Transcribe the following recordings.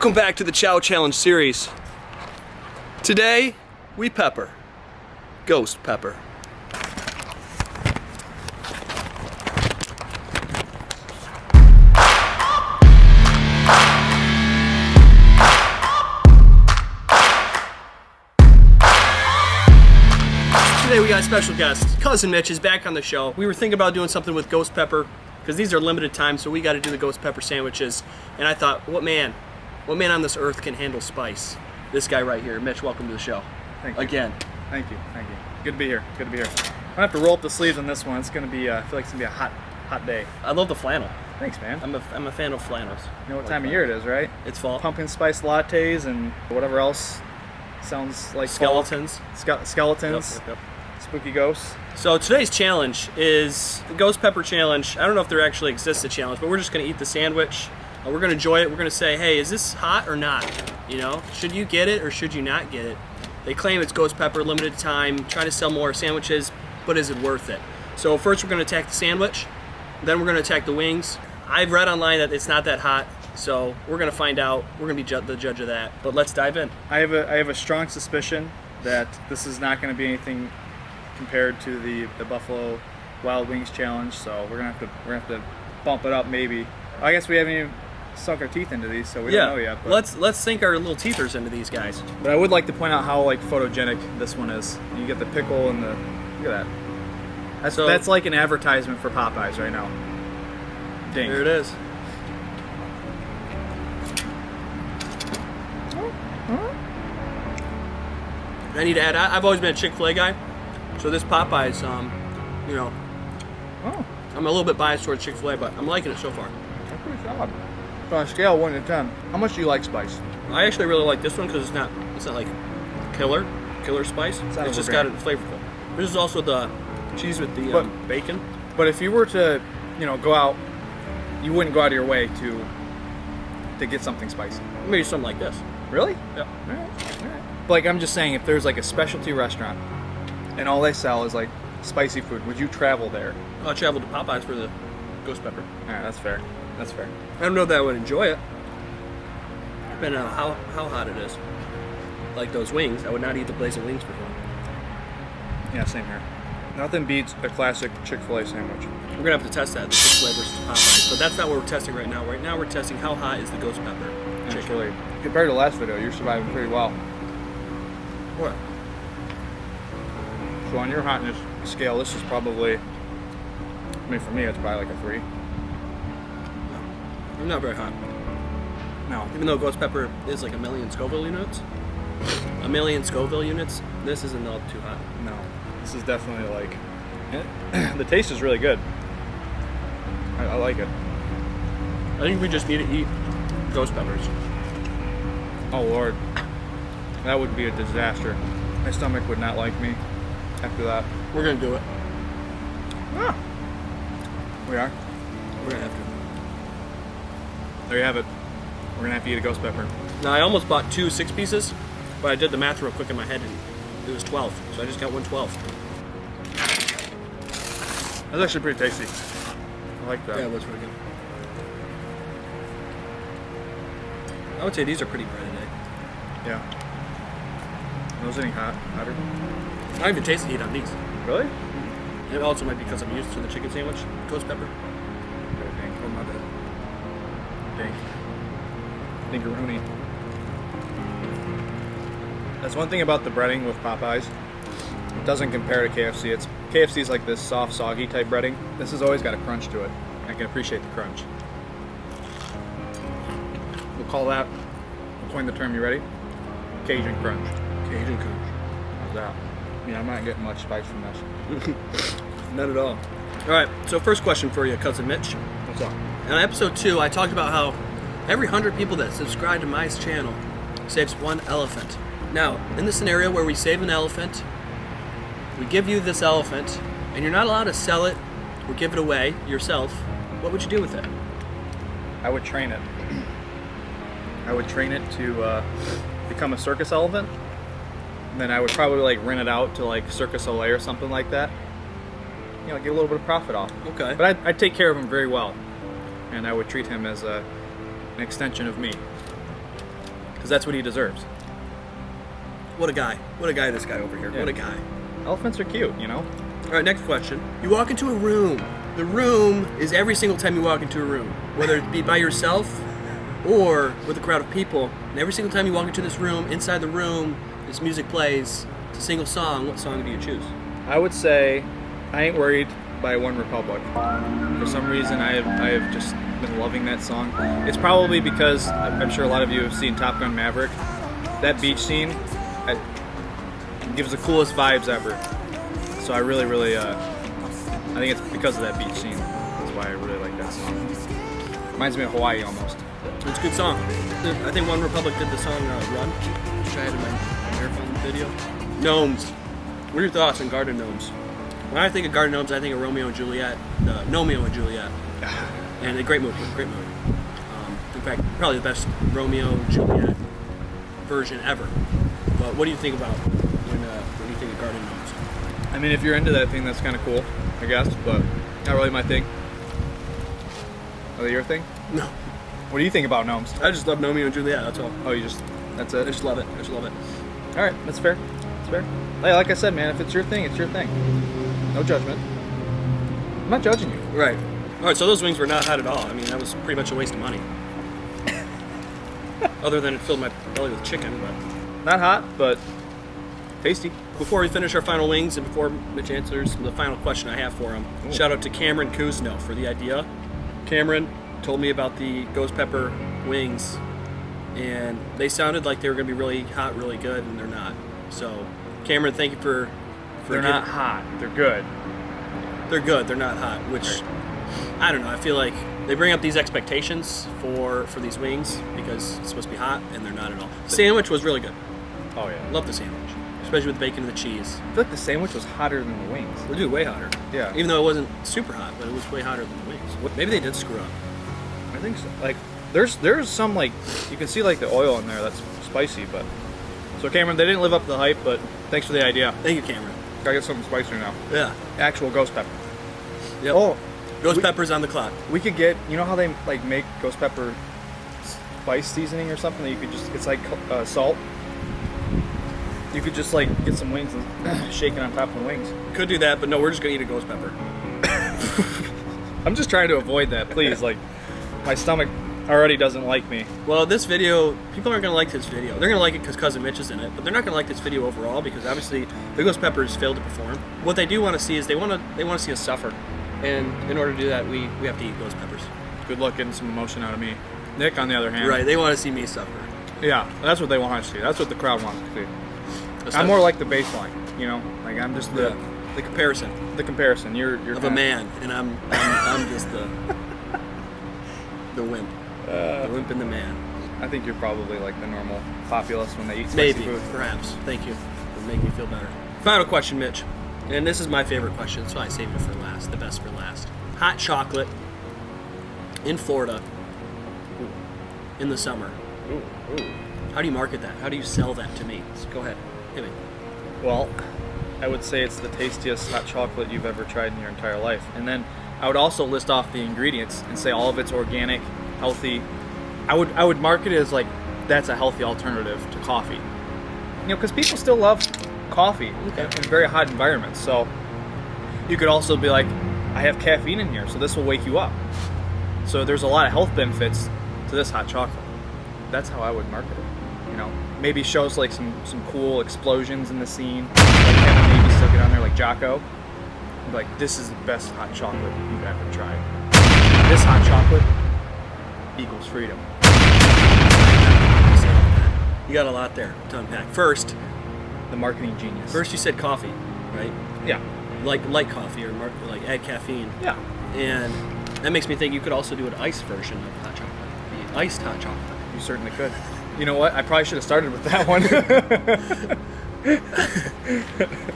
Welcome back to the Chow Challenge series. Today, we pepper. Ghost pepper. Today we got a special guest. Cousin Mitch is back on the show. We were thinking about doing something with ghost pepper because these are limited time, so we got to do the ghost pepper sandwiches. And I thought, what man on this earth can handle spice? This guy right here. Mitch, welcome to the show. Thank you. Again. Thank you. Good to be here. I'm gonna have to roll up the sleeves on this one. It's gonna be, I feel like it's gonna be a hot day. I love the flannel. Thanks, man. I'm a fan of flannels. You know what time of year it is, right? It's fall. Pumpkin spice lattes and whatever else sounds like Skeletons. Skeletons. Yep. Spooky ghosts. So today's challenge is the ghost pepper challenge. I don't know if there actually exists a challenge, but we're just gonna eat the sandwich. We're gonna enjoy it. We're gonna say, hey, is this hot or not? You know, should you get it or should you not get it? They claim it's ghost pepper, limited time, trying to sell more sandwiches, but is it worth it? So first we're gonna attack the sandwich, then we're gonna attack the wings. I've read online that it's not that hot, so we're gonna find out. We're gonna be the judge of that. But let's dive in. I have a strong suspicion that this is not gonna be anything compared to the Buffalo Wild Wings challenge, so we're gonna have to bump it up maybe. I guess we haven't even sunk our teeth into these, so we don't know yet. But let's sink our little teethers into these guys. But I would like to point out how like photogenic this one is. You get the pickle and the look at that. That's like an advertisement for Popeyes right now. Ding. There it is. I need to add. I've always been a Chick-fil-A guy, so this Popeyes, you know, I'm a little bit biased towards Chick-fil-A, but I'm liking it so far. That's pretty solid. So on a scale of 1 to 10, how much do you like spice? I actually really like this one because it's not like killer spice. It's just got it flavorful. This is also the cheese with the bacon. But if you were to, go out, you wouldn't go out of your way to get something spicy. Maybe something like this. Really? Yeah. All right. But like I'm just saying, if there's like a specialty restaurant and all they sell is like spicy food, would you travel there? I'll travel to Popeyes for the ghost pepper. All right, that's fair. I don't know that I would enjoy it, depending on how hot it is. Like those wings, I would not eat the blazing wings before. Yeah, same here. Nothing beats a classic Chick-fil-A sandwich. We're gonna have to test that, the Chick-fil-A versus Popeyes, but that's not what we're testing right now. Right now we're testing how hot is the ghost pepper chicken. Actually, compared to the last video, you're surviving pretty well. What? So on your hotness scale, this is probably, for me, it's probably like a 3. I'm not very hot. No. Even though ghost pepper is like 1,000,000 Scoville units. 1,000,000 Scoville units, this isn't all too hot. No. This is definitely like, the taste is really good. I like it. I think we just need to eat ghost peppers. Oh Lord. That would be a disaster. My stomach would not like me after that. We're gonna do it. Ah. We are? We're gonna have to. There you have it. We're gonna have to eat a ghost pepper. Now I almost bought 2 6-pieces, but I did the math real quick in my head and it was 12, so I just got 1 12. That's actually pretty tasty. I like that. Yeah, it was really good. I would say these are pretty breaded, eh? Yeah. Are those any hotter? I don't even taste the heat on these. Really? It also might be because I'm used to the chicken sandwich, ghost pepper. Oh, my bad. Dang. Dinkeroonie. That's one thing about the breading with Popeyes. It doesn't compare to KFC. KFC's like this soft, soggy type breading. This has always got a crunch to it. I can appreciate the crunch. We'll coin the term, you ready? Cajun crunch. Cajun crunch. How's that? Yeah, I'm not getting much spice from this. Not at all. Alright, so first question for you, Cousin Mitch. What's up? In episode 2, I talked about how every 100 people that subscribe to my channel saves 1 elephant. Now, in the scenario where we save an elephant, we give you this elephant, and you're not allowed to sell it or give it away yourself, what would you do with it? I would train it. I would train it to become a circus elephant. And then I would probably like rent it out to like Circus Olay or something like that. Get a little bit of profit off. Okay. But I'd take care of him very well. And I would treat him as an extension of me. because that's what he deserves. What a guy. What a guy, this guy over here. Yeah. What a guy. Elephants are cute, you know? All right, next question. You walk into a room. The room is every single time you walk into a room, whether it be by yourself or with a crowd of people. And every single time you walk into this room, inside the room, this music plays. It's a single song. What song do you choose? I would say I Ain't Worried by One Republic. For some reason, I have just been loving that song. It's probably because I'm sure a lot of you have seen Top Gun Maverick. That beach scene gives the coolest vibes ever. So I really, I think it's because of that beach scene. That's why I really like that song. Reminds me of Hawaii almost. It's a good song. I think One Republic did the song Run, which I had in my marathon video. Gnomes. What are your thoughts on Garden Gnomes? When I think of Garden Gnomes, I think of Romeo and Juliet, Nomeo and Juliet. And a great movie, great movie. In fact, probably the best Romeo and Juliet version ever. But what do you think about when you think of Garden Gnomes? I mean, if you're into that thing, that's kind of cool, I guess, but not really my thing. Are they your thing? No. What do you think about gnomes? I just love Romeo and Juliet, that's all. Oh, that's it? I just love it. I just love it. All right, that's fair. That's fair. Like I said, man, if it's your thing, it's your thing. No judgment. I'm not judging you. Right. All right, so those wings were not hot at all. I mean, that was pretty much a waste of money. Other than it filled my belly with chicken, but... Not hot, but tasty. Before we finish our final wings and before Mitch answers the final question I have for him, shout out to Cameron Kuzno for the idea. Cameron told me about the ghost pepper wings, and they sounded like they were going to be really hot, really good, and they're not. So, Cameron, thank you for They're not hot. They're good. They're good. They're not hot, which, I don't know, I feel like they bring up these expectations for these wings because it's supposed to be hot, and they're not at all. The sandwich was really good. Oh, yeah. Love the sandwich, especially with the bacon and the cheese. I feel like the sandwich was hotter than the wings. They do way hotter. Yeah. Even though it wasn't super hot, but it was way hotter than the wings. Maybe they did screw up. I think so. Like, there's some, like, you can see, like, the oil in there that's spicy, but... So, Cameron, they didn't live up to the hype, but thanks for the idea. Thank you, Cameron. Gotta get something spicier now. Yeah. Actual ghost pepper. Yep. Oh. Ghost pepper's on the clock. We could get, you know how they, like, make ghost pepper spice seasoning or something that you could just, it's like salt? You could just, like, get some wings and shake it on top of the wings. Could do that, but no, we're just gonna eat a ghost pepper. I'm just trying to avoid that, please. Like, my stomach already doesn't like me. Well, this video, people aren't gonna like this video. They're gonna like it because Cousin Mitch is in it, but they're not gonna like this video overall because obviously the ghost peppers failed to perform. What they do want to see is they want to see us suffer, and in order to do that, we have to eat ghost peppers. Good luck getting some emotion out of me. Nick, on the other hand. Right, they want to see me suffer. Yeah, that's what they want to see. That's what the crowd wants to see. I'm more like the baseline, you know? Like, I'm just the comparison. The comparison. You're of a man, and I'm just the wimp. The wimp and the man. I think you're probably like the normal populace when they eat spicy Maybe, food. perhaps. Thank you. It'll make me feel better. Final question, Mitch. And this is my favorite question, so I saved it for last. The best for last. Hot chocolate in Florida in the summer. Ooh. How do you market that? How do you sell that to me? So go ahead. Hit me. Well, I would say it's the tastiest hot chocolate you've ever tried in your entire life. And then I would also list off the ingredients and say all of it's organic, healthy. I would market it as like that's a healthy alternative to coffee. You know, because people still love coffee in very hot environments. So you could also be like, I have caffeine in here, so this will wake you up. So there's a lot of health benefits to this hot chocolate. That's how I would market it. You know, maybe shows like some cool explosions in the scene. Like have maybe still get on there like Jocko. And be like, this is the best hot chocolate you've ever tried. This hot chocolate equals freedom. You got a lot there to unpack. First, The marketing genius. First you said coffee, right? Yeah. Like light coffee or like add caffeine. Yeah. And that makes me think you could also do an iced version of hot chocolate. The iced hot chocolate. You certainly could. You know what? I probably should have started with that one.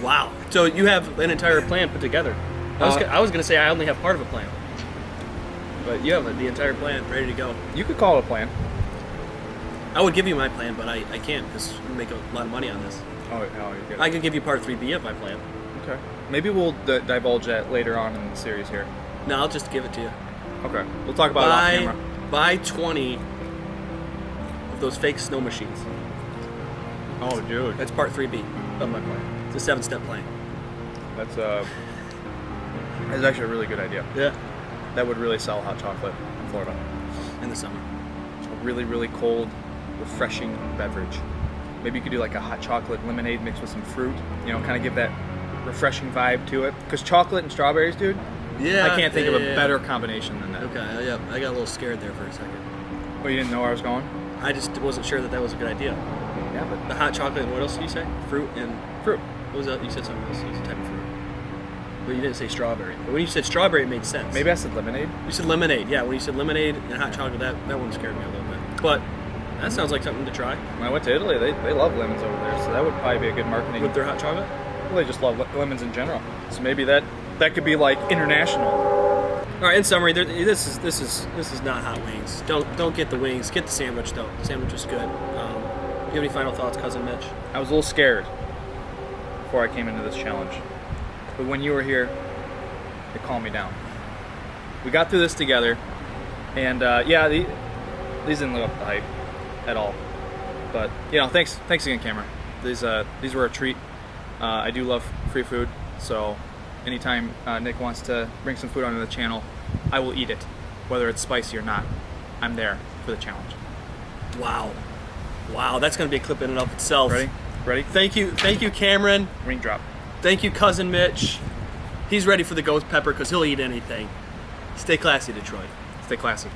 Wow. So you have an entire plan put together. I was going to say I only have part of a plan. But you have the entire plan ready to go. You could call it a plan. I would give you my plan, but I can't because we make a lot of money on this. Oh, you're good. I could give you part 3B of my plan. Okay. Maybe we'll divulge that later on in the series here. No, I'll just give it to you. Okay. We'll talk about it off camera. Buy 20 of those fake snow machines. Oh, dude. That's part 3B of my plan. It's a 7-step plan. That's actually a really good idea. Yeah. That would really sell hot chocolate in Florida. In the summer. A really, really cold, refreshing beverage. Maybe you could do like a hot chocolate lemonade mixed with some fruit. You know, kind of give that refreshing vibe to it. Because chocolate and strawberries, dude. Yeah. I can't think of a better combination than that. Okay. Yeah. I got a little scared there for a second. Oh, you didn't know where I was going? I just wasn't sure that was a good idea. Yeah, but The hot chocolate and what else did you say? Fruit and fruit. what was that? You said something else. It was a type of fruit. But you didn't say strawberry. But when you said strawberry, it made sense. Maybe I said lemonade. You said lemonade. Yeah, when you said lemonade and hot chocolate, that one scared me a little bit. But that sounds like something to try When I went to Italy, they love lemons over there, so that would probably be a good marketing. with their hot chocolate. Well, they just love lemons in general. So maybe that could be like international. All right. In summary, this is not hot wings. Don't get the wings. Get the sandwich though. The sandwich is good. Do you have any final thoughts, cousin Mitch? I was a little scared before I came into this challenge, but when you were here, it calmed me down. We got through this together, and yeah, these didn't live up to the hype at all. But you know, thanks again, Cameron. These were a treat. I do love free food, so anytime Nick wants to bring some food onto the channel, I will eat it, whether it's spicy or not. I'm there for the challenge. Wow, that's gonna be a clip in and of itself. Ready? Thank you, Cameron. Ring drop. Thank you, cousin Mitch. He's ready for the ghost pepper because he'll eat anything. Stay classy, Detroit. Stay classy.